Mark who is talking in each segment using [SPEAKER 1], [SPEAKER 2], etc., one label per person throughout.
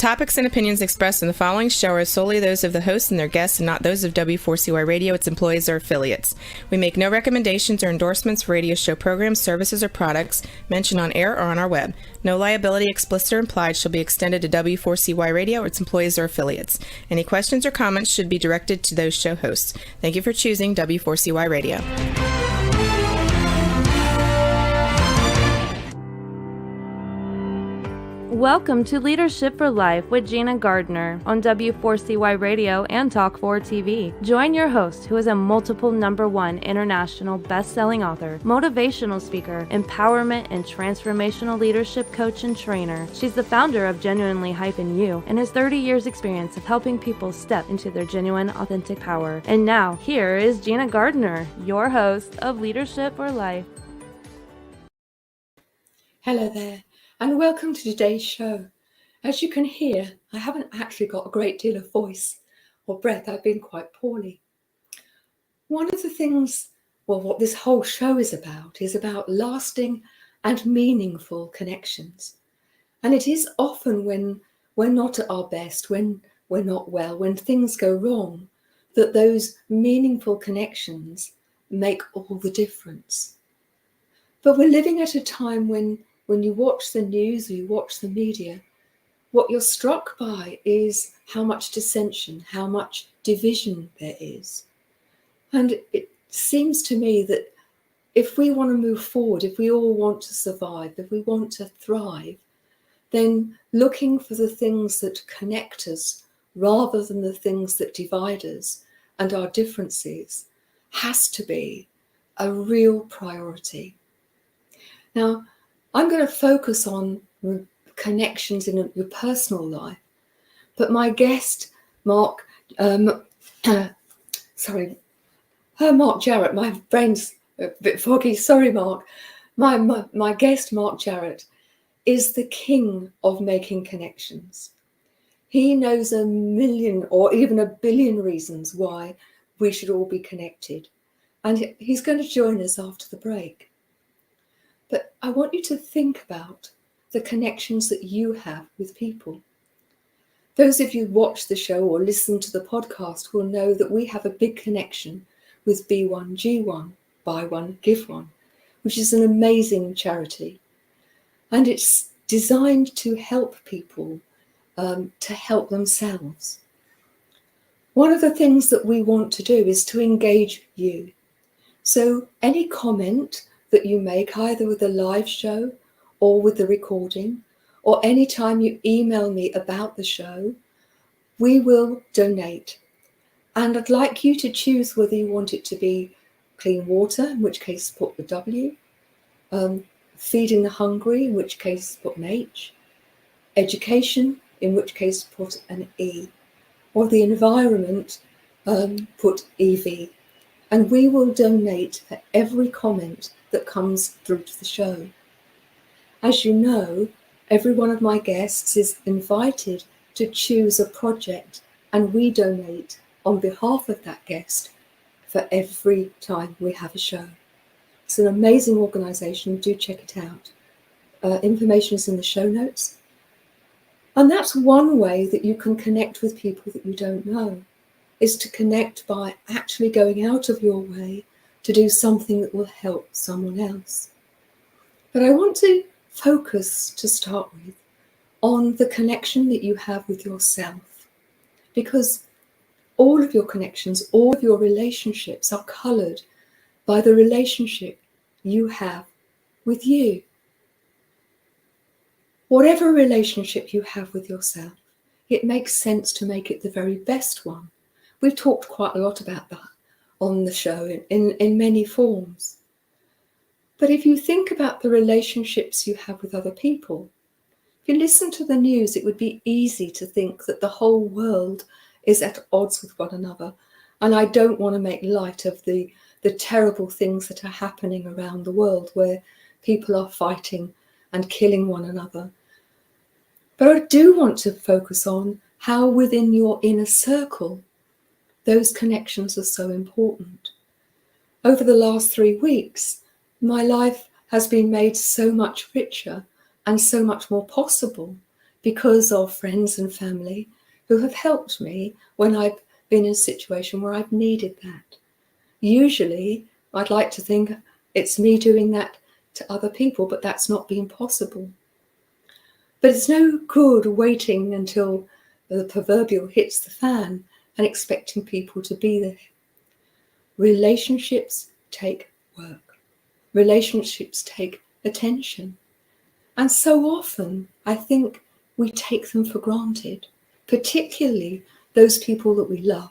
[SPEAKER 1] topics and opinions expressed in the following show are solely those of the host and their guests and not those of W4CY Radio, its employees, or affiliates. We make no recommendations or endorsements for radio show programs, services, or products mentioned on air or on our web. No liability, explicit or implied, shall be extended to W4CY Radio, its employees, or affiliates. Any questions or comments should be directed to those show hosts. Thank you for choosing W4CY Radio.
[SPEAKER 2] Welcome to Leadership for Life with Gina Gardner on W4CY Radio and Talk4 TV. Join your host, who is a multiple #1 international best-selling author, motivational speaker, empowerment and transformational leadership coach and trainer. She's the founder of Genuinely-You and has 30 years experience of helping people step into their genuine, authentic power. And now, here is Gina Gardner, your host of Leadership for Life.
[SPEAKER 3] Hello there. And welcome to today's show. As you can hear, I haven't actually got a great deal of voice or breath. I've been quite poorly. One of the things, what this whole show is about lasting and meaningful connections. And it is often when we're not at our best, when we're not well, when things go wrong, that those meaningful connections make all the difference. But we're living at a time when you watch the news or you watch the media, what you're struck by is how much dissension, how much division there is. And it seems to me that if we want to move forward, if we all want to survive, if we want to thrive, then looking for the things that connect us rather than the things that divide us and our differences has to be a real priority. Now, I'm going to focus on connections in your personal life, but my guest, Mark Jarrett, my brain's a bit foggy, sorry Mark, my guest, Mark Jarrett, is the king of making connections. He knows a million or even a billion reasons why we should all be connected, and he's going to join us after the break. But I want you to think about the connections that you have with people. Those of you who watch the show or listen to the podcast will know that we have a big connection with B1G1, Buy One, Give One, which is an amazing charity. And it's designed to help people to help themselves. One of the things that we want to do is to engage you. So any comment that you make either with the live show or with the recording, or anytime you email me about the show, we will donate. And I'd like you to choose whether you want it to be clean water, in which case put the W, feeding the hungry, in which case put an H, education, in which case put an E, or the environment, put EV. And we will donate for every comment that comes through to the show. As you know, every one of my guests is invited to choose a project, and we donate on behalf of that guest for every time we have a show. It's an amazing organisation. Do check it out. Information is in the show notes. And that's one way that you can connect with people that you don't know, is to connect by actually going out of your way to do something that will help someone else. But I want to focus, to start with, on the connection that you have with yourself, because all of your connections, all of your relationships are coloured by the relationship you have with you. Whatever relationship you have with yourself, it makes sense to make it the very best one. We've talked quite a lot about that on the show in many forms. But if you think about the relationships you have with other people, if you listen to the news, it would be easy to think that the whole world is at odds with one another. And I don't want to make light of the terrible things that are happening around the world where people are fighting and killing one another. But I do want to focus on how within your inner circle those connections are so important. Over the last 3 weeks, my life has been made so much richer and so much more possible because of friends and family who have helped me when I've been in a situation where I've needed that. Usually, I'd like to think it's me doing that to other people, but that's not been possible. But it's no good waiting until the proverbial hits the fan and expecting people to be there. Relationships take work. Relationships take attention. And so often, I think we take them for granted, particularly those people that we love.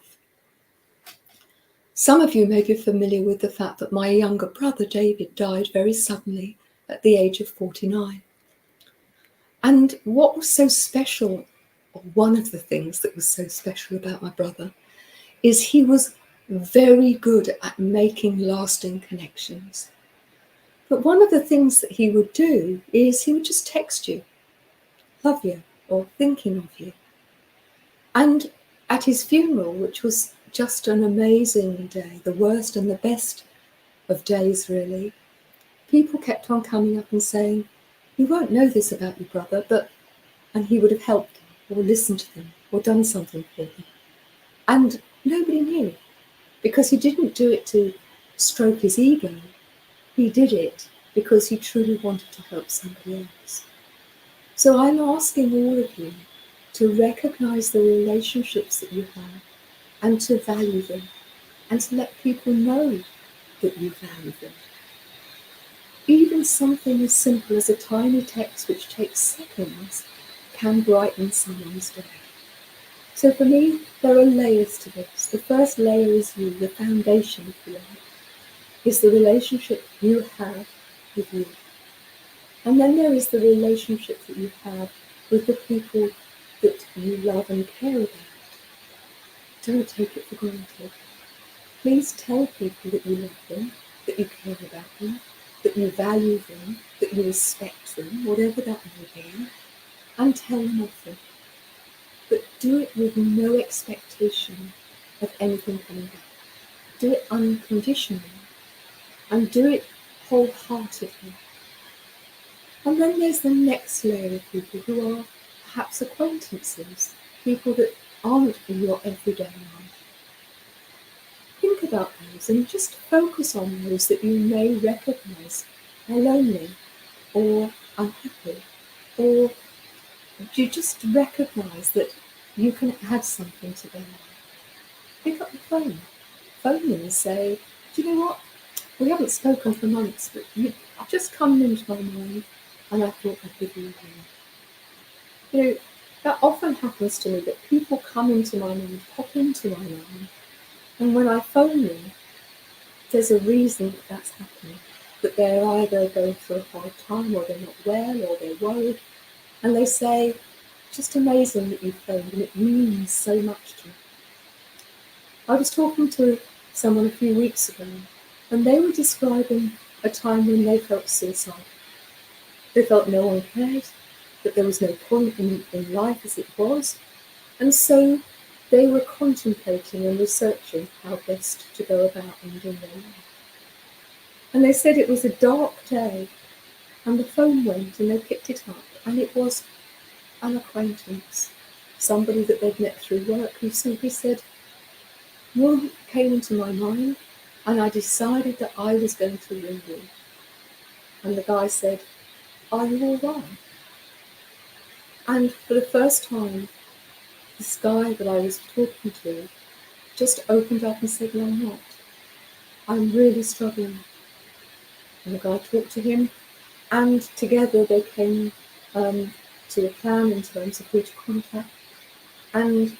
[SPEAKER 3] Some of you may be familiar with the fact that my younger brother, David, died very suddenly at the age of 49. And what was so special, or one of the things that was so special about my brother, is he was very good at making lasting connections. But one of the things that he would do is he would just text you, love you, or thinking of you. And at his funeral, which was just an amazing day, the worst and the best of days, really, people kept on coming up and saying, you won't know this about your brother, but, and he would have helped them, or listened to them, or done something for them. And nobody knew, because he didn't do it to stroke his ego. He did it because he truly wanted to help somebody else. So I'm asking all of you to recognize the relationships that you have and to value them and to let people know that you value them. Even something as simple as a tiny text which takes seconds can brighten someone's day. So for me, there are layers to this. The first layer is you, the foundation, if you like, is the relationship you have with you. And then there is the relationship that you have with the people that you love and care about. Don't take it for granted. Please tell people that you love them, that you care about them, that you value them, that you respect them, whatever that may be, and tell them of them. But do it with no expectation of anything coming back. Do it unconditionally, and do it wholeheartedly. And then there's the next layer of people who are perhaps acquaintances, people that aren't in your everyday life. Think about those and just focus on those that you may recognise are lonely or unhappy, or you just recognise that you can add something to their life. Pick up the phone them and say, do you know what? We haven't spoken for months, but I've just come into my mind and I thought I'd give you a ring. You know, that often happens to me, that people come into my mind, pop into my mind, and when I phone them, there's a reason that that's happening, that they're either going through a hard time, or they're not well, or they're worried, and they say, just amazing that you phoned, and it means so much to me. I was talking to someone a few weeks ago, and they were describing a time when they felt suicidal. They felt no one cared, that there was no point in life as it was, and so they were contemplating and researching how best to go about ending their life. And they said it was a dark day, and the phone went and they picked it up, and it was an acquaintance, somebody that they'd met through work, who simply said, you came into my mind, and I decided that I was going to ring you. And the guy said, are you all right? And for the first time, this guy that I was talking to just opened up and said, no, I'm not. I'm really struggling. And the guy talked to him, and together they came to a plan in terms of who to contact. And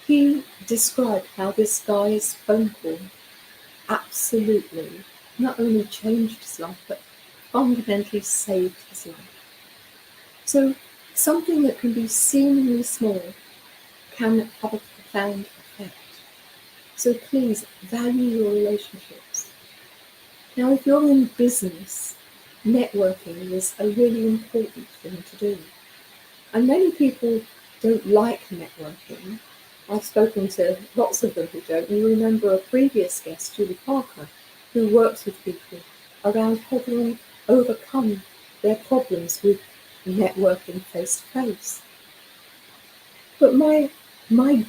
[SPEAKER 3] he described how this guy's phone call absolutely not only changed his life, but fundamentally saved his life. So something that can be seemingly small can have a profound effect. So please value your relationships. Now, if you're in business, networking is a really important thing to do. And many people don't like networking. I've spoken to lots of them who don't. You remember a previous guest, Julie Parker, who works with people around helping them overcome their problems with networking face to face. But my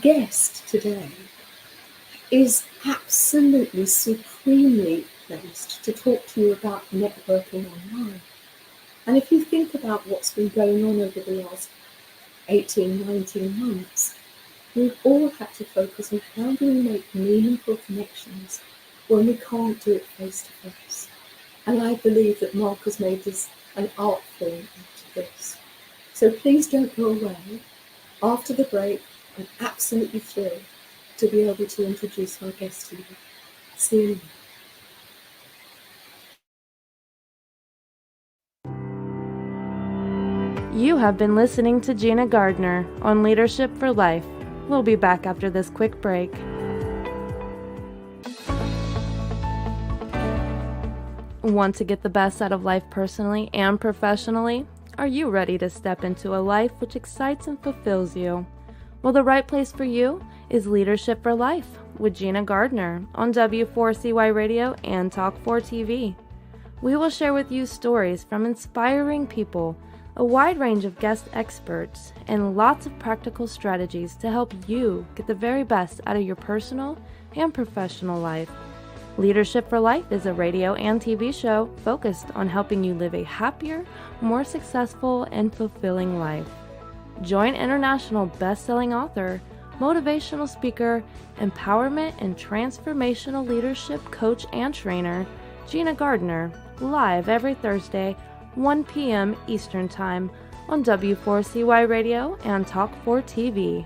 [SPEAKER 3] guest today is absolutely supremely placed to talk to you about networking online. And if you think about what's been going on over the last 18, 19 months, we've all had to focus on how do we make meaningful connections when we can't do it face to face. And I believe that Mark has made this an art form out of this. So please don't go away. After the break, I'm absolutely thrilled to be able to introduce our guest to you. See you now.
[SPEAKER 2] You have been listening to Gina Gardner on Leadership for Life. We'll be back after this quick break. Want to get the best out of life personally and professionally? Are you ready to step into a life which excites and fulfills you? Well, the right place for you is Leadership for Life with Gina Gardner on W4CY Radio and Talk4 TV. We will share with you stories from inspiring people, a wide range of guest experts, and lots of practical strategies to help you get the very best out of your personal and professional life. Leadership for Life is a radio and TV show focused on helping you live a happier, more successful, and fulfilling life. Join international best-selling author, motivational speaker, empowerment and transformational leadership coach and trainer, Gina Gardner, live every Thursday, 1 p.m. Eastern Time on W4CY Radio and Talk4 TV.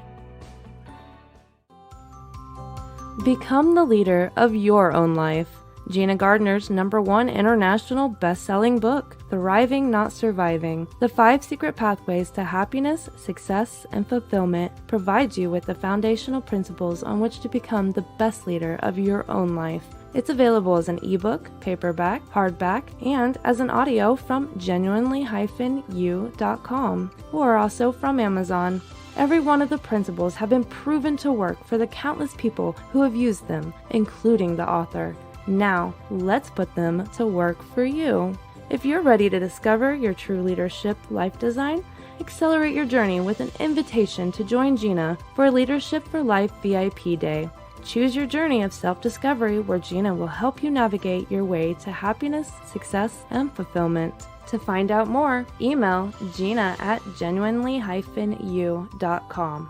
[SPEAKER 2] Become the leader of your own life. Gina Gardner's #1 international best-selling book, Thriving Not Surviving, The 5 Secret Pathways to Happiness, Success, and Fulfillment, provides you with the foundational principles on which to become the best leader of your own life. It's available as an ebook, paperback, hardback, and as an audio from genuinely-u.com, or also from Amazon. Every one of the principles have been proven to work for the countless people who have used them, including the author. Now, let's put them to work for you. If you're ready to discover your true leadership life design, accelerate your journey with an invitation to join Gina for Leadership for Life VIP Day. Choose your journey of self-discovery where Gina will help you navigate your way to happiness, success, and fulfillment. To find out more, email Gina at genuinely-u.com.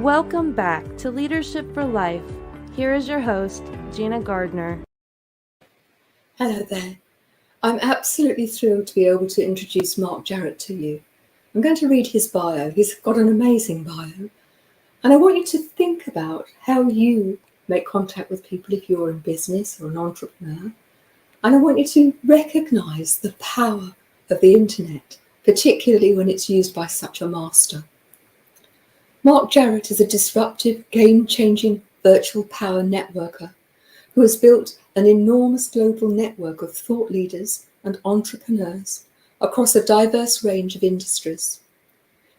[SPEAKER 2] Welcome back to Leadership for Life. Here is your host, Gina Gardner.
[SPEAKER 3] Hello there. I'm absolutely thrilled to be able to introduce Mark Jarrett to you. I'm going to read his bio. He's got an amazing bio. And I want you to think about how you make contact with people if you're in business or an entrepreneur. And I want you to recognize the power of the internet, particularly when it's used by such a master. Mark Jarrett is a disruptive, game-changing virtual power networker who has built an enormous global network of thought leaders and entrepreneurs across a diverse range of industries.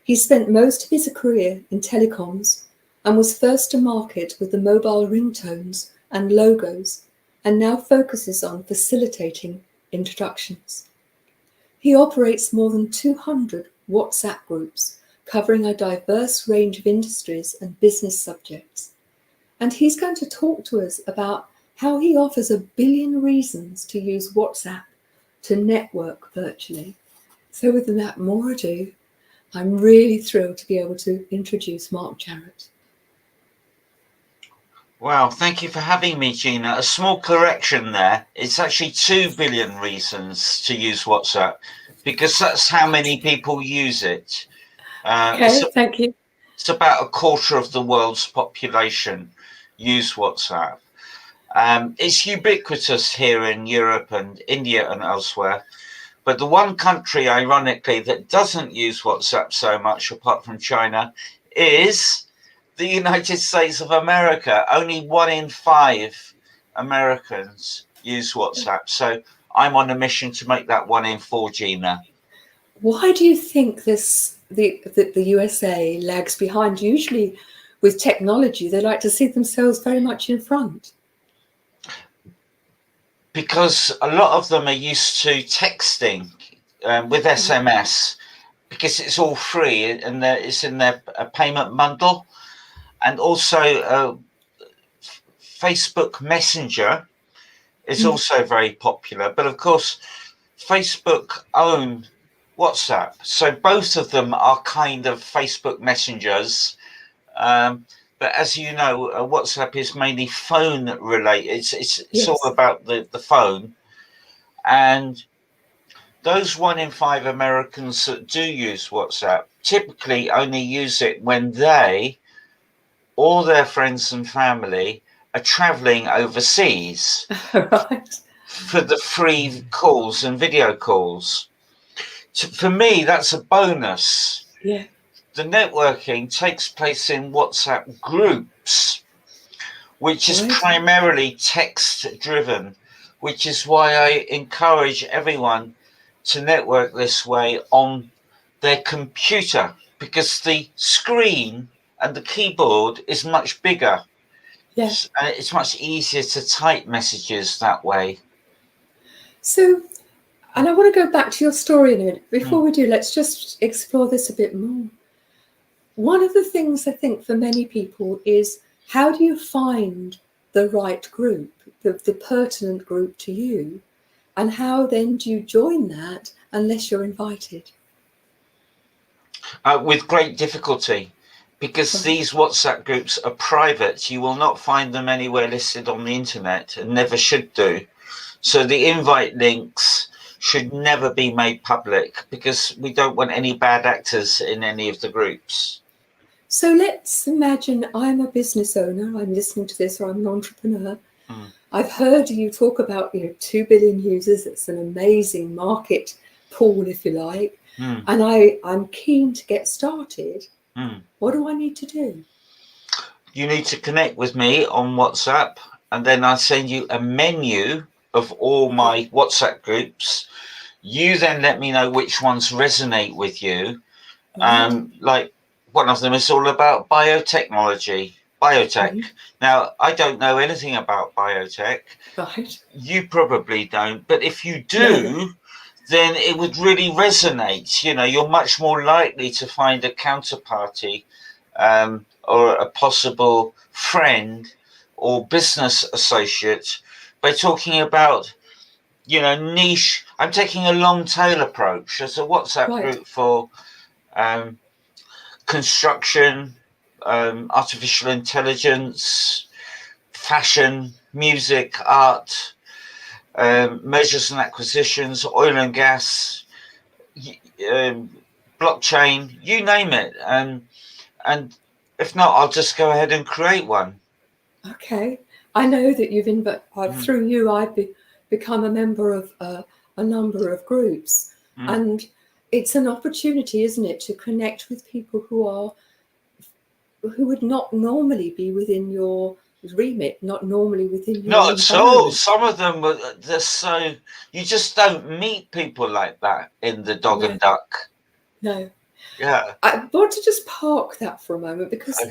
[SPEAKER 3] He spent most of his career in telecoms and was first to market with the mobile ringtones and logos, and now focuses on facilitating introductions. He operates more than 200 WhatsApp groups covering a diverse range of industries and business subjects. And he's going to talk to us about how he offers 1 billion reasons to use WhatsApp to network virtually. So without more ado, I'm really thrilled to be able to introduce Mark Jarrett.
[SPEAKER 4] Wow, thank you for having me, Gina. A small correction there. It's actually 2 billion reasons to use WhatsApp because that's how many people use it.
[SPEAKER 3] Thank you.
[SPEAKER 4] It's about 1/4 of the world's population use WhatsApp. It's ubiquitous here in Europe and India and elsewhere. But the one country, ironically, that doesn't use WhatsApp so much, apart from China, is the United States of America. Only 1 in 5 Americans use WhatsApp. So I'm on a mission to make that 1 in 4, Gina.
[SPEAKER 3] Why do you think the USA lags behind? Usually with technology, they like to see themselves very much in front.
[SPEAKER 4] because a lot of them are used to texting with SMS, because it's all free and it's in their payment bundle. And also Facebook Messenger is also very popular. But of course, Facebook own WhatsApp. So both of them are kind of Facebook messengers. But as you know, WhatsApp is mainly phone related. It's all about the phone. And those 1 in 5 Americans that do use WhatsApp typically only use it when they or their friends and family are traveling overseas for the free calls and video calls. For me, that's a bonus.
[SPEAKER 3] Yeah.
[SPEAKER 4] The networking takes place in WhatsApp groups, which is primarily text driven, which is why I encourage everyone to network this way on their computer, because the screen and the keyboard is much bigger.
[SPEAKER 3] Yes.
[SPEAKER 4] And it's much easier to type messages that way.
[SPEAKER 3] So, and I want to go back to your story in a minute. Before we do, let's just explore this a bit more. One of the things I think for many people is, how do you find the right group, the pertinent group to you? And how then do you join that unless you're invited?
[SPEAKER 4] With great difficulty, because these WhatsApp groups are private. You will not find them anywhere listed on the internet, and never should do. So the invite links should never be made public, because we don't want any bad actors in any of the groups.
[SPEAKER 3] So let's imagine I'm a business owner, I'm listening to this, or I'm an entrepreneur. I've heard you talk about 2 billion users. It's an amazing market pool, if you like. And I'm keen to get started. What do I need to do?
[SPEAKER 4] You need to connect with me on WhatsApp, and then I'll send you a menu of all my WhatsApp groups. You then let me know which ones resonate with you. Like one of them is all about biotech. Now, I don't know anything about biotech.
[SPEAKER 3] Right.
[SPEAKER 4] You probably don't, but if you do, then it would really resonate. You're much more likely to find a counterparty or a possible friend or business associate by talking about, niche. I'm taking a long tail approach. There's a WhatsApp group for construction, artificial intelligence, fashion, music, art, mergers and acquisitions, oil and gas, blockchain, you name it. And if not, I'll just go ahead and create one.
[SPEAKER 3] Okay. I know that through you, I've become a member of a number of groups. And it's an opportunity, isn't it, to connect with people who would not normally be within your remit, not normally within your
[SPEAKER 4] Not at all. Some of them they're so, you just don't meet people like that in the dog and duck.
[SPEAKER 3] No.
[SPEAKER 4] Yeah.
[SPEAKER 3] I want to just park that for a moment, because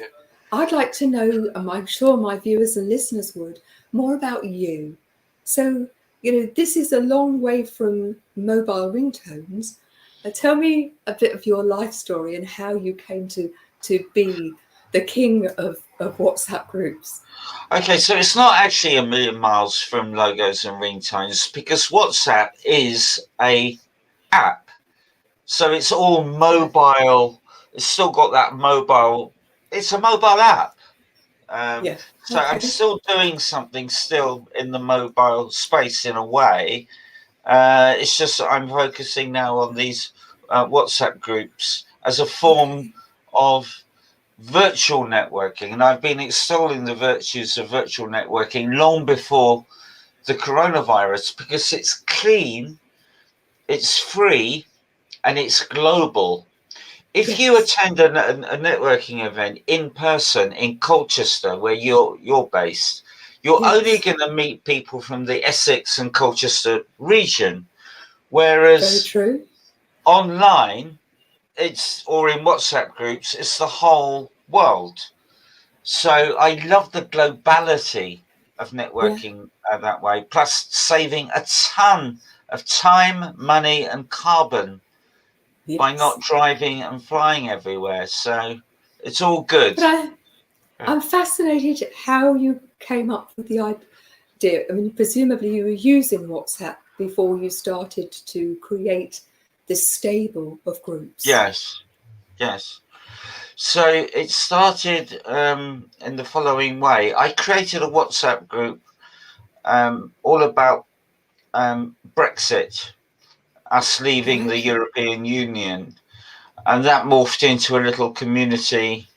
[SPEAKER 3] I'd like to know, and I'm sure my viewers and listeners would, more about you. So, this is a long way from mobile ringtones. Tell me a bit of your life story and how you came to be the king of WhatsApp groups.
[SPEAKER 4] Okay, so it's not actually a million miles from logos and ringtones, because WhatsApp is a app. So it's all mobile. It's still got that mobile. It's a mobile app. So I'm still doing something still in the mobile space in a way. It's just that I'm focusing now on these WhatsApp groups as a form of virtual networking. And I've been extolling the virtues of virtual networking long before the coronavirus, because it's clean, it's free, and it's global. If you attend a networking event in person in Colchester, where you're based, you're only going to meet people from the Essex and Colchester region, whereas online, or in WhatsApp groups, it's the whole world. So I love the globality of networking that way, plus saving a ton of time, money, and carbon by not driving and flying everywhere. So it's all good.
[SPEAKER 3] But I'm fascinated at how you came up with the idea. I mean, presumably you were using WhatsApp before you started to create this stable of groups.
[SPEAKER 4] Yes. So it started in the following way. I created a WhatsApp group all about Brexit, us leaving the European Union, and that morphed into a little community.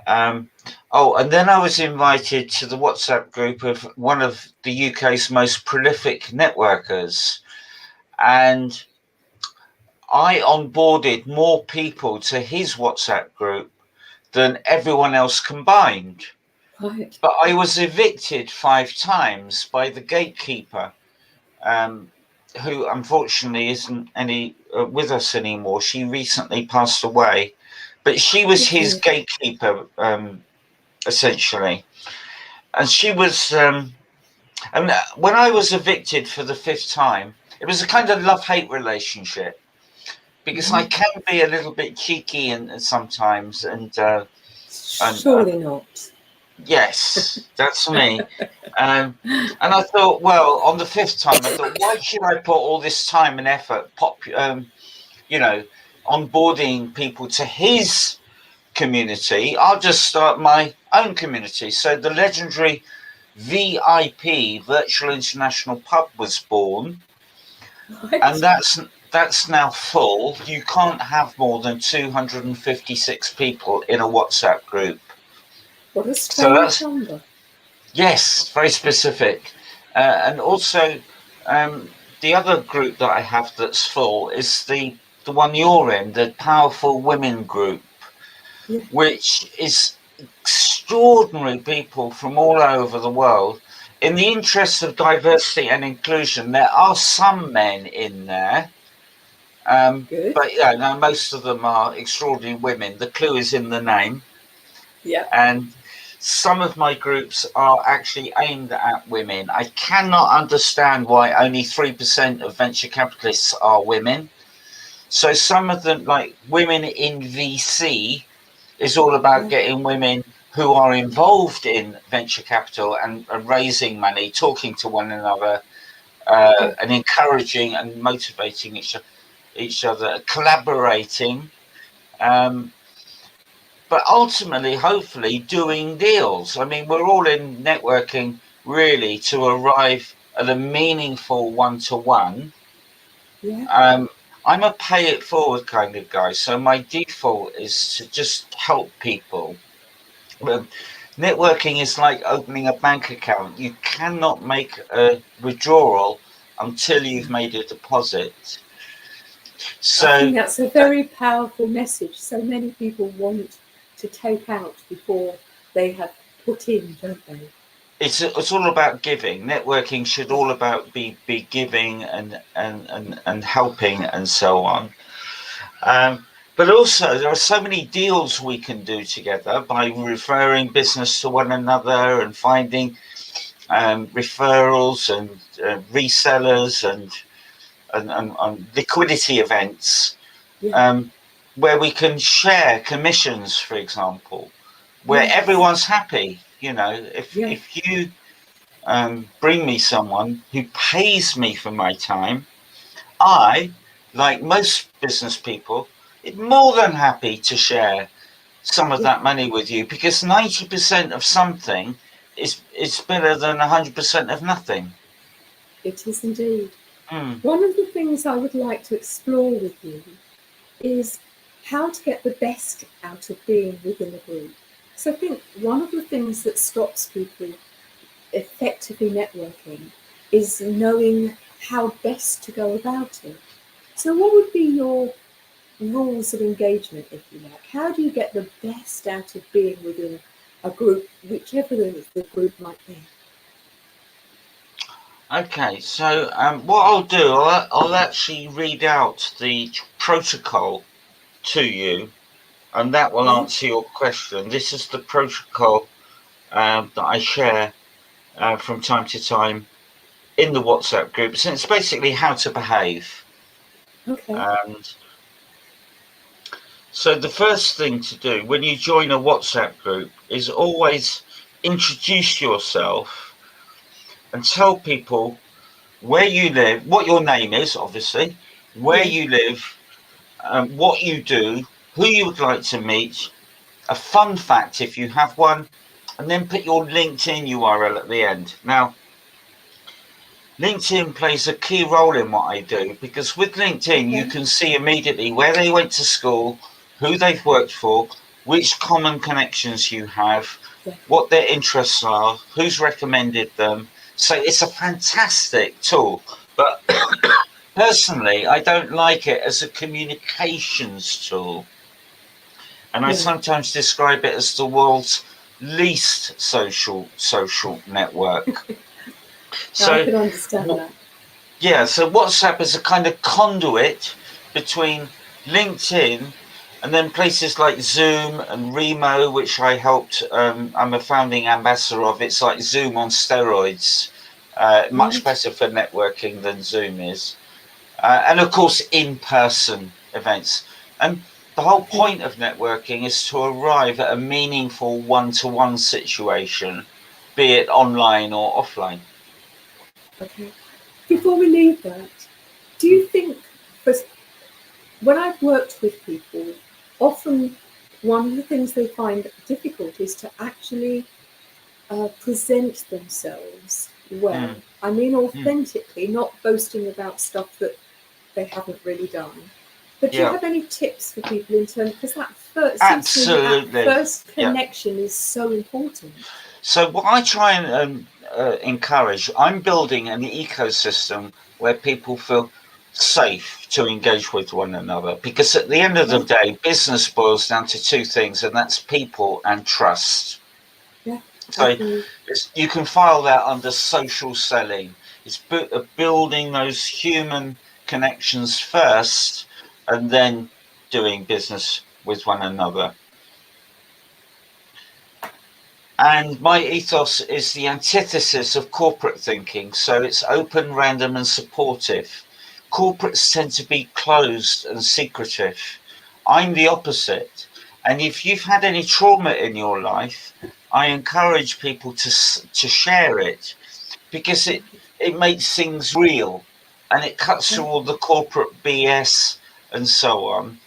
[SPEAKER 4] And then I was invited to the WhatsApp group of one of the UK's most prolific networkers, and I onboarded more people to his WhatsApp group than everyone else combined.
[SPEAKER 3] Right.
[SPEAKER 4] But I was evicted 5 times by the gatekeeper, who unfortunately isn't with us anymore. She recently passed away, but she was his gatekeeper, essentially. And she was, and when I was evicted for the 5th time, it was a kind of love-hate relationship, because I can be a little bit cheeky and sometimes,
[SPEAKER 3] surely not.
[SPEAKER 4] Yes, that's me. And I thought, well, on the 5th time, I thought, why should I put all this time and effort, onboarding people to his community? I'll just start my own community. So the legendary VIP, Virtual International Pub, was born, and that's now full. You can't have more than 256 people in a WhatsApp group.
[SPEAKER 3] What a strange number.
[SPEAKER 4] Yes, very specific. And also, the other group that I have that's full is the one you're in, the Powerful Women group, which is extraordinary people from all over the world. In the interest of diversity and inclusion, there are some men in there. But no, most of them are extraordinary women. The clue is in the name.
[SPEAKER 3] Yeah.
[SPEAKER 4] And some of my groups are actually aimed at women. I cannot understand why only 3% of venture capitalists are women. So some of them, like Women in VC, is all about getting women who are involved in venture capital and raising money, talking to one another, and encouraging and motivating each other, collaborating. But ultimately, hopefully, doing deals. I mean, we're all in networking really to arrive at a meaningful one-to-one. I'm a pay it forward kind of guy, so my default is to just help people. Networking is like opening a bank account. You cannot make a withdrawal until you've made a deposit. So
[SPEAKER 3] I think that's a very powerful message. So many people want to take out before they have put in, don't they?
[SPEAKER 4] It's all about giving. Networking should all about be giving and helping and so on. But also there are so many deals we can do together by referring business to one another and finding referrals and resellers and liquidity events, where we can share commissions, for example, where everyone's happy. If you bring me someone who pays me for my time, I, like most business people, am more than happy to share some of that money with you, because 90% of something is better than 100% of nothing.
[SPEAKER 3] It is indeed. One of the things I would like to explore with you is how to get the best out of being within a group. So I think one of the things that stops people effectively networking is knowing how best to go about it. So what would be your rules of engagement, if you like? How do you get the best out of being within a group, whichever the group might be?
[SPEAKER 4] Okay, so what I'll do, I'll actually read out the protocol to you, and that will answer your question. This is the protocol that I share from time to time in the WhatsApp groups, and it's basically how to behave.
[SPEAKER 3] Okay.
[SPEAKER 4] And so the first thing to do when you join a WhatsApp group is always introduce yourself and tell people where you live, what your name is, obviously, where you live, what you do, who you would like to meet, a fun fact if you have one, and then put your LinkedIn URL at the end. Now, LinkedIn plays a key role in what I do, because with LinkedIn, you can see immediately where they went to school, who they've worked for, which common connections you have, what their interests are, who's recommended them. So it's a fantastic tool. But personally, I don't like it as a communications tool. And I sometimes describe it as the world's least social network. So
[SPEAKER 3] I can understand that.
[SPEAKER 4] Yeah, so WhatsApp is a kind of conduit between LinkedIn and then places like Zoom and Remo, which I helped. I'm a founding ambassador of. It's like Zoom on steroids, much better for networking than Zoom is. And of course, in-person events. And the whole point of networking is to arrive at a meaningful one-to-one situation, be it online or offline.
[SPEAKER 3] Okay. Before we leave that, do you think, when I've worked with people, often one of the things they find difficult is to actually present themselves well. I mean, authentically, not boasting about stuff that they haven't really done. But do you have any tips for people in terms, because that first connection is so important.
[SPEAKER 4] So what I try and encourage, I'm building an ecosystem where people feel safe to engage with one another, because at the end of the day, business boils down to two things, and that's people and trust. So you can file that under social selling. It's building those human connections first, and then doing business with one another. And my ethos is the antithesis of corporate thinking. So it's open, random, and supportive. Corporates tend to be closed and secretive. I'm the opposite. And if you've had any trauma in your life, I encourage people to share it, because it makes things real, and it cuts through all the corporate BS and so on.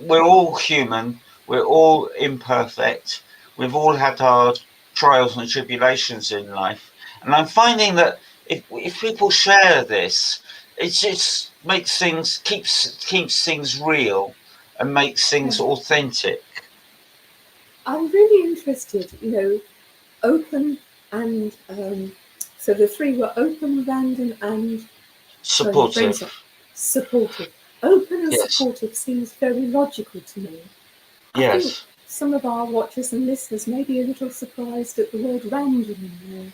[SPEAKER 4] We're all human. We're all imperfect. We've all had our trials and tribulations in life. And I'm finding that if people share this, it just makes things, keeps things real and makes things authentic.
[SPEAKER 3] I'm really interested, open and, so the three were open, random and
[SPEAKER 4] supportive.
[SPEAKER 3] Supportive. Open and supportive seems very logical to me. I think some of our watchers and listeners may be a little surprised at the word random in there.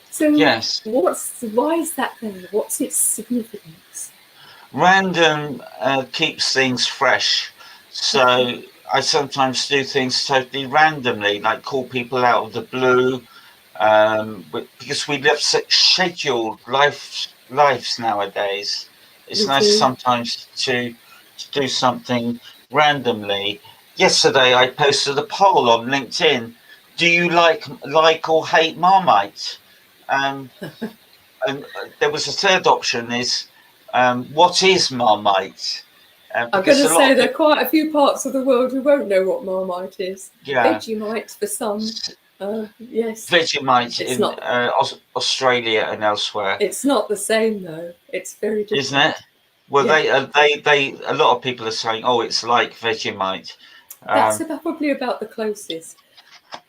[SPEAKER 3] So why is that there? What's its significance?
[SPEAKER 4] Random keeps things fresh. So I sometimes do things totally randomly, like call people out of the blue, because we live such scheduled lives nowadays. It's nice sometimes to do something randomly. Yesterday, I posted a poll on LinkedIn. Do you like or hate Marmite? And there was a third option is, what is Marmite?
[SPEAKER 3] I'm going to say there are quite a few parts of the world who won't know what Marmite is. Vegemite for some. Yes.
[SPEAKER 4] Vegemite in Australia and elsewhere.
[SPEAKER 3] It's not the same though. It's very different.
[SPEAKER 4] Isn't it? Well, they a lot of people are saying, oh, it's like Vegemite.
[SPEAKER 3] That's probably about the closest.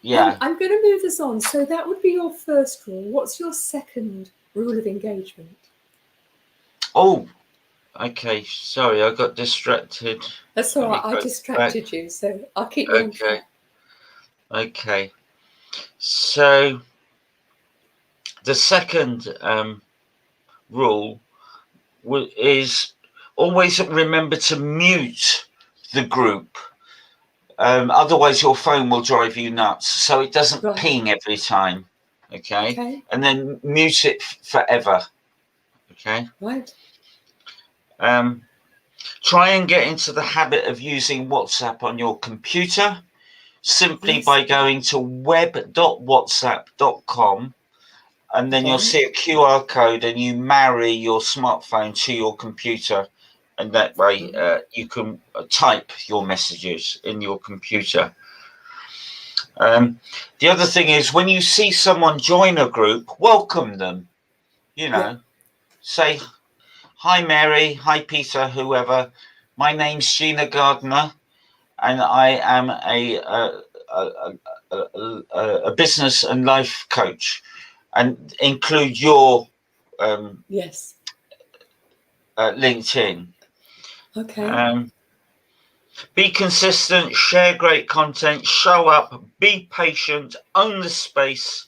[SPEAKER 4] Yeah.
[SPEAKER 3] I'm going to move us on. So that would be your first rule. What's your second rule of engagement?
[SPEAKER 4] Oh, okay. Sorry, I got distracted.
[SPEAKER 3] That's all right. I distracted you, so I'll keep you on track.
[SPEAKER 4] Okay. So the second rule is always remember to mute the group. Otherwise, your phone will drive you nuts. So it doesn't ping every time. Okay.
[SPEAKER 3] Okay.
[SPEAKER 4] And then mute it forever. Okay.
[SPEAKER 3] Right.
[SPEAKER 4] Try and get into the habit of using WhatsApp on your computer simply
[SPEAKER 3] Yes.
[SPEAKER 4] by going to web.whatsapp.com, and then you'll
[SPEAKER 3] Right.
[SPEAKER 4] see a QR code and you marry your smartphone to your computer, and that way you can type your messages in your computer. The other thing is, when you see someone join a group, welcome them. You know, say, "Hi Mary, hi Peter, whoever. My name's Gina Gardner, and I am a business and life coach," and include your
[SPEAKER 3] Yes.
[SPEAKER 4] LinkedIn.
[SPEAKER 3] Okay.
[SPEAKER 4] Be consistent, share great content, show up, be patient, own the space.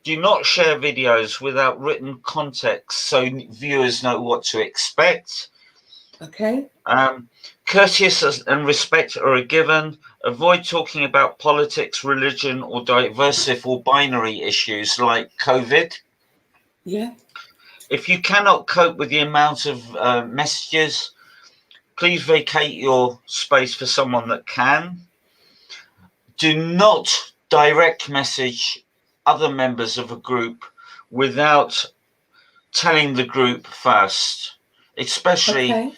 [SPEAKER 4] Do not share videos without written context so viewers know what to expect.
[SPEAKER 3] Okay.
[SPEAKER 4] Courteous and respect are a given. Avoid talking about politics, religion, or divisive or binary issues like COVID.
[SPEAKER 3] Yeah.
[SPEAKER 4] If you cannot cope with the amount of messages, please vacate your space for someone that can. Do not direct message other members of a group without telling the group first, especially
[SPEAKER 3] Okay.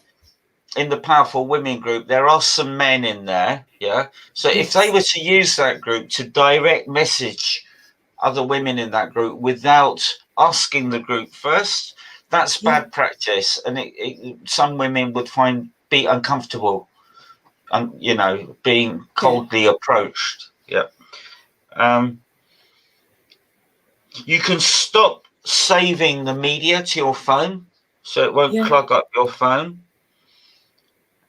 [SPEAKER 4] in the Powerful Women group. There are some men in there. Yeah. So if they
[SPEAKER 3] Yes.
[SPEAKER 4] were to use that group to direct message other women in that group without asking the group first, that's
[SPEAKER 3] Yeah.
[SPEAKER 4] bad practice. And some women would be uncomfortable, you know, being coldly approached. Yeah. You can stop saving the media to your phone so it won't
[SPEAKER 3] Yeah.
[SPEAKER 4] clog up your phone.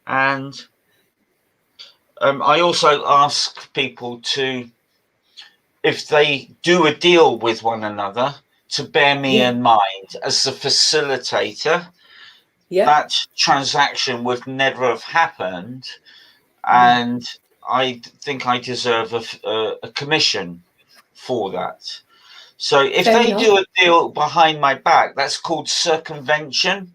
[SPEAKER 4] And I also ask people to, if they do a deal with one another, to bear me
[SPEAKER 3] Yeah.
[SPEAKER 4] in mind as the facilitator.
[SPEAKER 3] Yeah.
[SPEAKER 4] That transaction would never have happened,
[SPEAKER 3] No.
[SPEAKER 4] and I think I deserve a commission for that. So if
[SPEAKER 3] Fair
[SPEAKER 4] they
[SPEAKER 3] enough.
[SPEAKER 4] do a deal behind my back, that's called circumvention.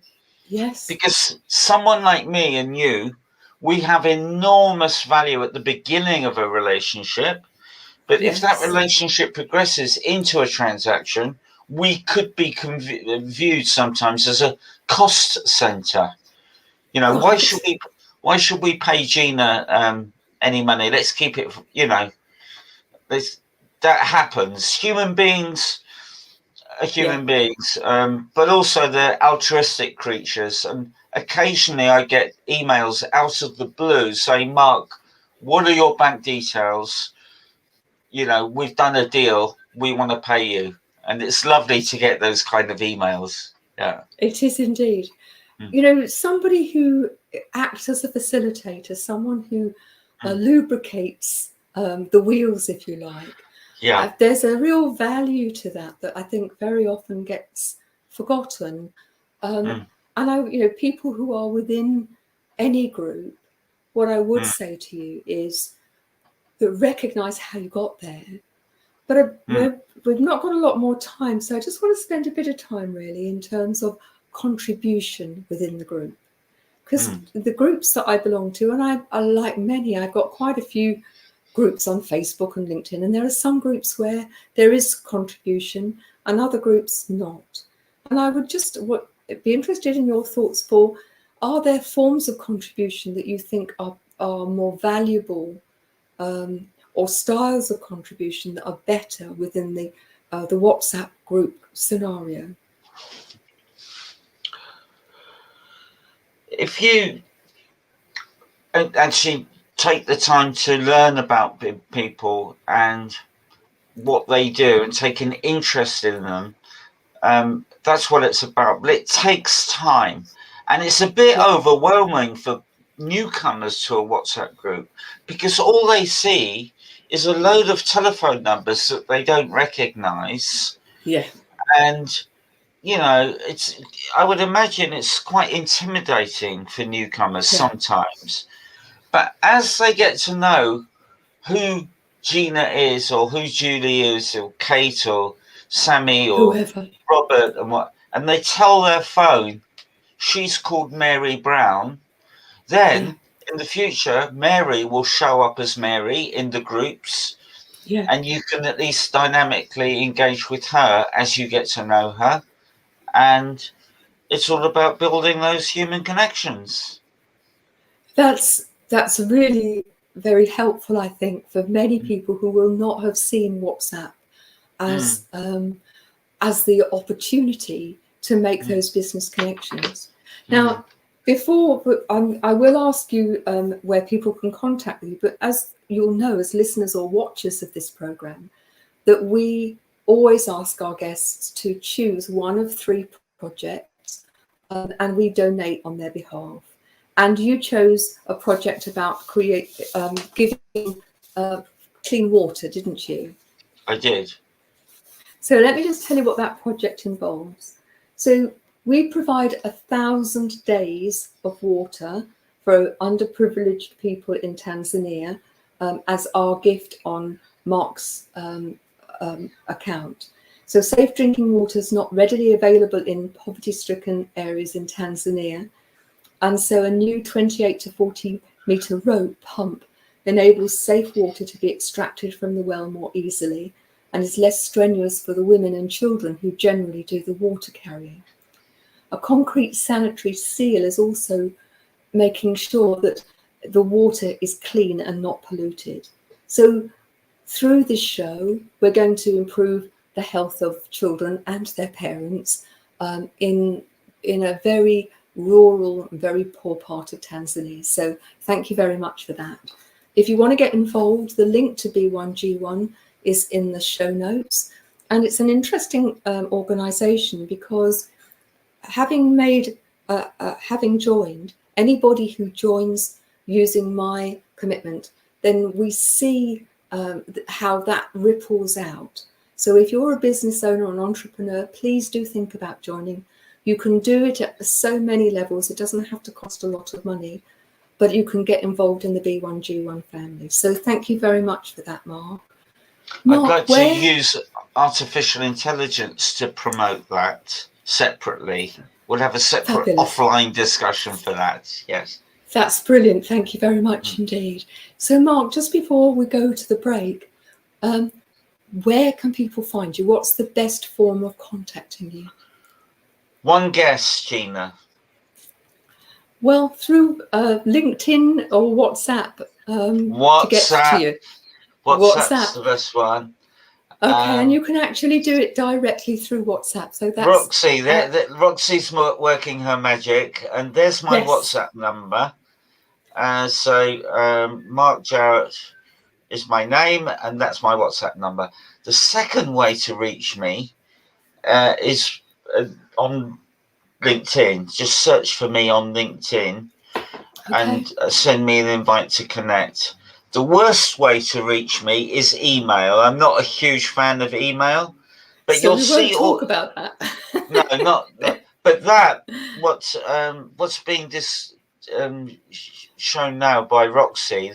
[SPEAKER 3] Yes.
[SPEAKER 4] Because someone like me and you, we have enormous value at the beginning of a relationship. But if that
[SPEAKER 3] Yes.
[SPEAKER 4] relationship progresses into a transaction, we could be viewed sometimes as a cost center. You know,
[SPEAKER 3] Right.
[SPEAKER 4] why should we pay Gina any money? Let's keep it. You know, that happens. Human beings are
[SPEAKER 3] Yeah.
[SPEAKER 4] human beings, but also they're altruistic creatures. And occasionally I get emails out of the blue saying, "Mark, what are your bank details? You know, we've done a deal. We want to pay you." And it's lovely to get those kind of emails. Yeah.
[SPEAKER 3] It is indeed.
[SPEAKER 4] Mm.
[SPEAKER 3] You know, somebody who acts as a facilitator, someone who lubricates the wheels, if you like.
[SPEAKER 4] Yeah.
[SPEAKER 3] There's a real value to that I think very often gets forgotten. And people who are within any group, what I would say to you is that recognize how you got there. But we've not got a lot more time, so I just want to spend a bit of time really in terms of contribution within the group. Because the groups that I belong to, and I like many, I've got quite a few groups on Facebook and LinkedIn, and there are some groups where there is contribution and other groups not. And I would just be interested in your thoughts are there forms of contribution that you think are more valuable, or styles of contribution that are better within the WhatsApp group scenario?
[SPEAKER 4] If you actually take the time to learn about people and what they do and take an interest in them, that's what it's about. But it takes time, and it's a bit overwhelming for newcomers to a WhatsApp group, because all they see is a load of telephone numbers that they don't recognize.
[SPEAKER 3] Yeah.
[SPEAKER 4] And you know, I would imagine it's quite intimidating for newcomers sometimes. But as they get to know who Gina is, or who Julie is, or Kate, or Sammy or
[SPEAKER 3] Whoever.
[SPEAKER 4] Robert and they tell their phone she's called Mary Brown, then in the future Mary will show up as Mary in the groups, and you can at least dynamically engage with her as you get to know her, and it's all about building those human connections.
[SPEAKER 3] That's really very helpful, I think, for many people who will not have seen WhatsApp as the opportunity to make those business connections. Now, before I will ask you where people can contact you, but as you'll know, as listeners or watchers of this program, that we always ask our guests to choose one of 3 projects, and we donate on their behalf. And you chose a project about giving clean water, didn't you?
[SPEAKER 4] I did.
[SPEAKER 3] So let me just tell you what that project involves. So we provide 1,000 days of water for underprivileged people in Tanzania as our gift on Mark's account. So safe drinking water is not readily available in poverty-stricken areas in Tanzania. And so a new 28 to 40 meter rope pump enables safe water to be extracted from the well more easily and is less strenuous for the women and children who generally do the water carrying. A concrete sanitary seal is also making sure that the water is clean and not polluted. So through this show, we're going to improve the health of children and their parents in a very rural and very poor part of Tanzania. So thank you very much for that. If you want to get involved, the link to B1G1 is in the show notes. And it's an interesting organization because having joined, anybody who joins using my commitment, then we see how that ripples out. So if you're a business owner or an entrepreneur, please do think about joining. You can do it at so many levels. It doesn't have to cost a lot of money, but you can get involved in the B1G1 family. So thank you very much for that, Mark.
[SPEAKER 4] I'd like to use artificial intelligence to promote that separately. We'll have a separate offline discussion for that. Yes.
[SPEAKER 3] That's brilliant. Thank you very much indeed. So Mark, just before we go to the break, where can people find you? What's the best form of contacting you?
[SPEAKER 4] One guess, Gina.
[SPEAKER 3] Well, through LinkedIn or WhatsApp. To get to you.
[SPEAKER 4] WhatsApp's the best one.
[SPEAKER 3] Okay, and you can actually do it directly through WhatsApp. So that's
[SPEAKER 4] Roxy. Roxy's working her magic, and there's my WhatsApp number. So Mark Jarrett is my name, and that's my WhatsApp number. The second way to reach me is on LinkedIn. Just search for me on LinkedIn and send me an invite to connect. The worst way to reach me is email. I'm not a huge fan of email, but
[SPEAKER 3] so
[SPEAKER 4] you'll see.
[SPEAKER 3] Talk about that.
[SPEAKER 4] No, not. But that what's being shown now by Roxy,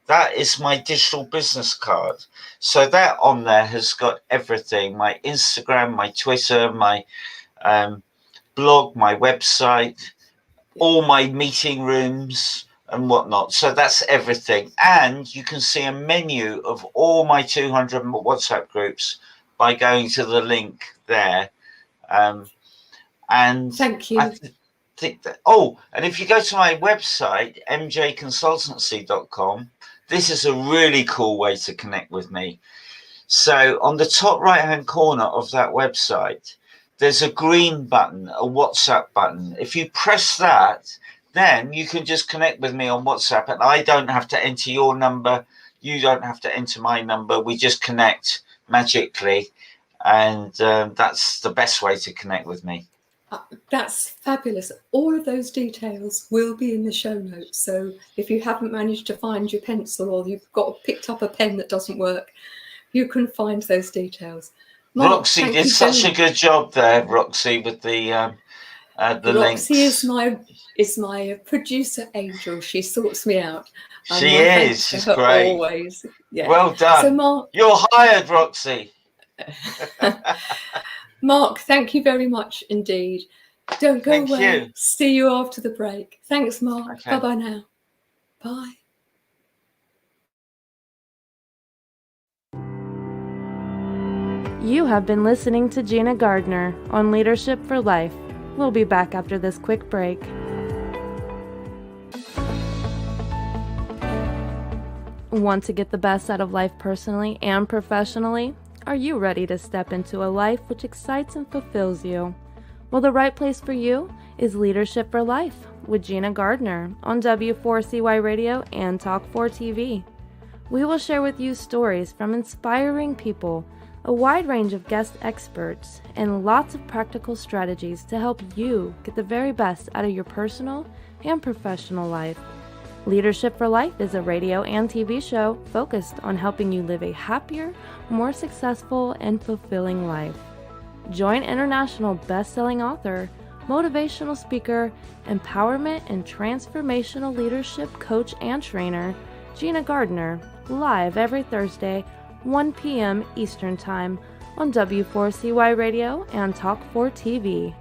[SPEAKER 4] that is my digital business card. So that on there has got everything: my Instagram, my Twitter, my blog, my website, all my meeting rooms and whatnot. So that's everything. And you can see a menu of all my 200 WhatsApp groups by going to the link there. And
[SPEAKER 3] thank you.
[SPEAKER 4] I think that, and if you go to my website, mjconsultancy.com, this is a really cool way to connect with me. So on the top right-hand corner of that website, there's a green button, a WhatsApp button. If you press that, then you can just connect with me on WhatsApp, and I don't have to enter your number. You don't have to enter my number. We just connect magically, and that's the best way to connect with me.
[SPEAKER 3] That's fabulous. All of those details will be in the show notes. So if you haven't managed to find your pencil, or you've picked up a pen that doesn't work, you can find those details. Mark,
[SPEAKER 4] Roxy did such a good job there, Roxy, with the links.
[SPEAKER 3] Roxy is my producer angel. She sorts me out.
[SPEAKER 4] She is. She's great.
[SPEAKER 3] Always. Yeah.
[SPEAKER 4] Well done.
[SPEAKER 3] So Mark,
[SPEAKER 4] you're hired, Roxy.
[SPEAKER 3] Mark, thank you very much indeed. Don't go
[SPEAKER 4] Thank
[SPEAKER 3] away.
[SPEAKER 4] you.
[SPEAKER 3] See you after the break. Thanks, Mark.
[SPEAKER 4] Okay.
[SPEAKER 3] Bye-bye now. Bye.
[SPEAKER 2] You have been listening to Gina Gardner on Leadership for Life. We'll be back after this quick break. Want to get the best out of life personally and professionally? Are you ready to step into a life which excites and fulfills you? Well, the right place for you is Leadership for Life with Gina Gardner on W4CY Radio and Talk4 TV. We will share with you stories from inspiring people, a wide range of guest experts, and lots of practical strategies to help you get the very best out of your personal and professional life. Leadership for Life is a radio and TV show focused on helping you live a happier, more successful, and fulfilling life. Join international best-selling author, motivational speaker, empowerment and transformational leadership coach and trainer, Gina Gardner, live every Thursday, 1 p.m. Eastern Time on W4CY Radio and Talk4 TV.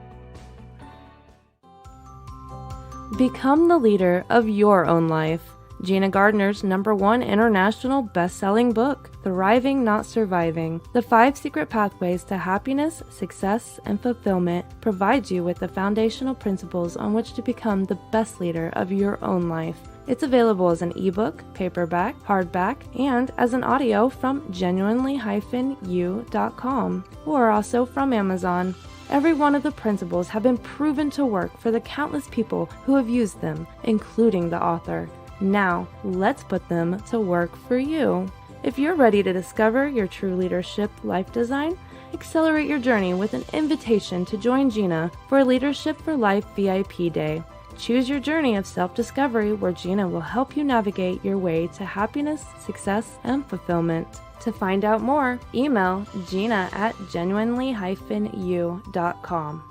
[SPEAKER 2] Become the leader of your own life. Gina Gardner's #1 international best-selling book, Thriving Not Surviving, The 5 Secret Pathways to Happiness, Success, and Fulfillment, provides you with the foundational principles on which to become the best leader of your own life. It's available as an ebook, paperback, hardback, and as an audio from genuinely-u.com, or also from Amazon. Every one of the principles have been proven to work for the countless people who have used them, including the author. Now, let's put them to work for you. If you're ready to discover your true leadership life design, accelerate your journey with an invitation to join Gina for Leadership for Life VIP Day. Choose your journey of self-discovery where Gina will help you navigate your way to happiness, success, and fulfillment. To find out more, email Gina at genuinely-u.com.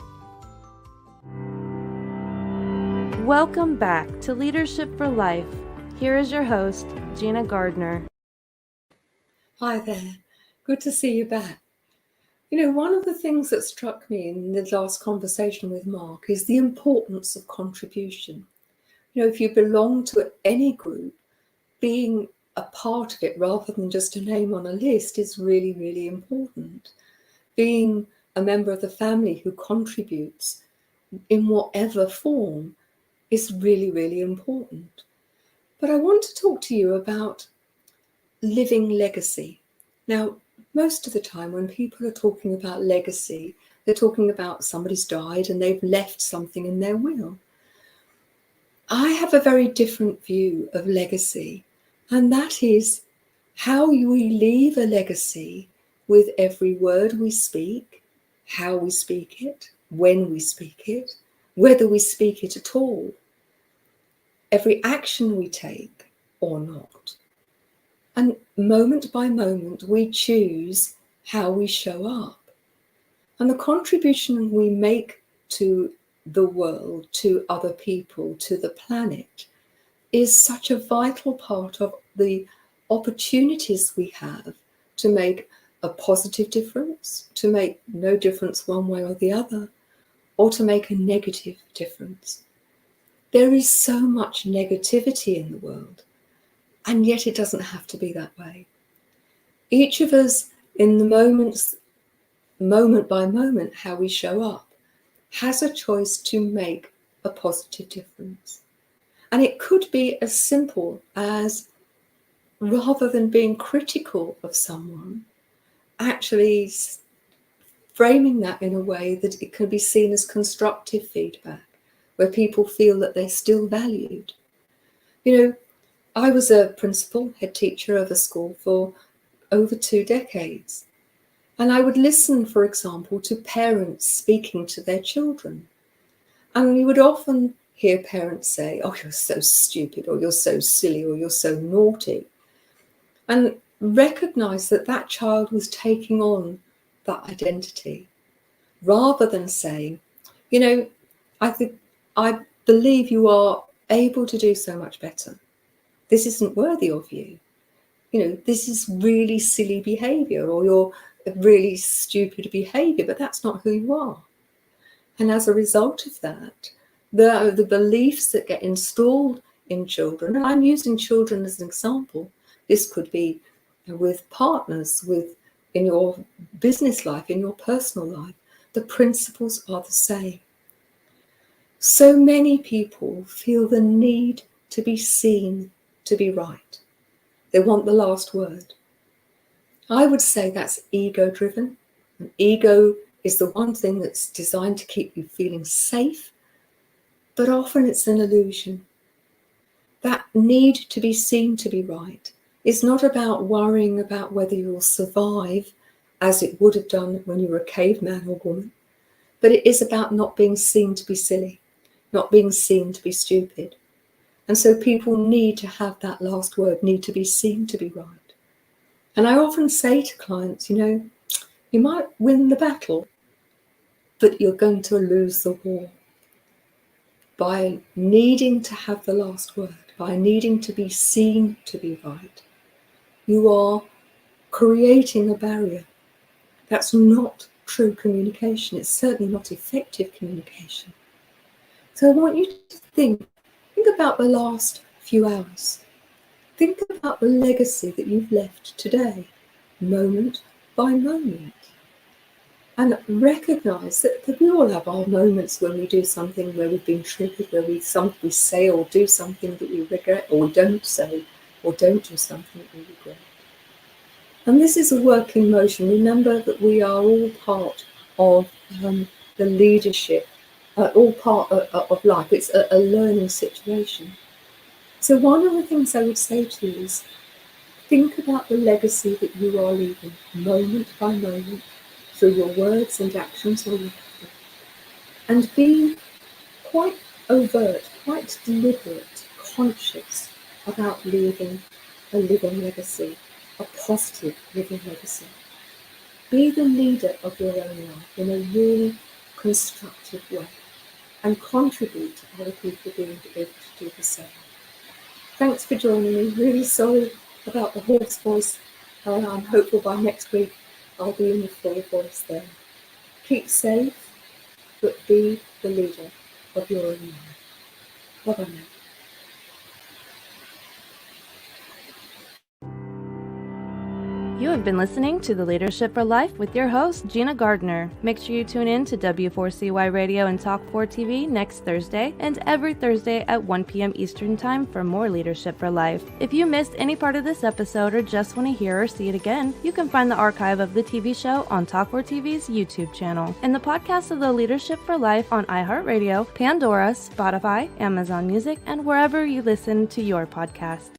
[SPEAKER 2] Welcome back to Leadership for Life. Here is your host, Gina Gardner.
[SPEAKER 3] Hi there. Good to see you back. You know, one of the things that struck me in the last conversation with Mark is the importance of contribution. You know, if you belong to any group, being a part of it rather than just a name on a list is really, really important. Being a member of the family who contributes in whatever form is really, really important. But I want to talk to you about living legacy. Now, most of the time when people are talking about legacy, they're talking about somebody's died and they've left something in their will. I have a very different view of legacy, and that is how we leave a legacy with every word we speak, how we speak it, when we speak it, whether we speak it at all, every action we take or not. And moment by moment, we choose how we show up. And the contribution we make to the world, to other people, to the planet, is such a vital part of the opportunities we have to make a positive difference, to make no difference one way or the other, or to make a negative difference. There is so much negativity in the world, and yet it doesn't have to be that way. Each of us, in the moments, moment by moment, how we show up, has a choice to make a positive difference. And it could be as simple as, rather than being critical of someone, actually framing that in a way that it can be seen as constructive feedback, where people feel that they're still valued. You know, I was a principal, head teacher of a school for over 2 decades. And I would listen, for example, to parents speaking to their children. And we would often hear parents say, "Oh, you're so stupid," or "You're so silly," or "You're so naughty." And recognize that that child was taking on that identity, rather than saying, "You know, I believe you are able to do so much better. This isn't worthy of you. You know, this is really silly behavior," or really stupid behavior, but that's not who you are. And as a result of that, the beliefs that get installed in children, and I'm using children as an example, this could be with partners, in your business life, in your personal life, the principles are the same. So many people feel the need to be seen to be right. They want the last word. I would say that's ego-driven. And ego is the one thing that's designed to keep you feeling safe, but often it's an illusion. That need to be seen to be right is not about worrying about whether you'll survive as it would have done when you were a caveman or woman, but it is about not being seen to be silly, not being seen to be stupid. And so people need to have that last word, need to be seen to be right. And I often say to clients, you might win the battle, but you're going to lose the war. By needing to have the last word, by needing to be seen to be right, you are creating a barrier. That's not true communication. It's certainly not effective communication. So I want you to think about the last few hours. Think about the legacy that you've left today, moment by moment. And recognize that we all have our moments when we do something where we've been triggered, where we say or do something that we regret, or we don't say or don't do something that we regret. And this is a work in motion. Remember that we are all part of the leadership, all part of life. It's a learning situation. So one of the things I would say to you is think about the legacy that you are leaving, moment by moment, through your words and actions or your and be quite overt, quite deliberate, conscious about leaving a living legacy, a positive living legacy. Be the leader of your own life in a really constructive way and contribute to other people being able to do the same. Thanks for joining me. Really sorry about the hoarse voice. I'm hopeful by next week I'll be in the full voice there. Keep safe, but be the leader of your own life. Bye-bye now.
[SPEAKER 2] You have been listening to The Leadership for Life with your host, Gina Gardner. Make sure you tune in to W4CY Radio and Talk 4 TV next Thursday and every Thursday at 1 p.m. Eastern Time for more Leadership for Life. If you missed any part of this episode or just want to hear or see it again, you can find the archive of the TV show on Talk 4 TV's YouTube channel and the podcast of The Leadership for Life on iHeartRadio, Pandora, Spotify, Amazon Music, and wherever you listen to your podcast.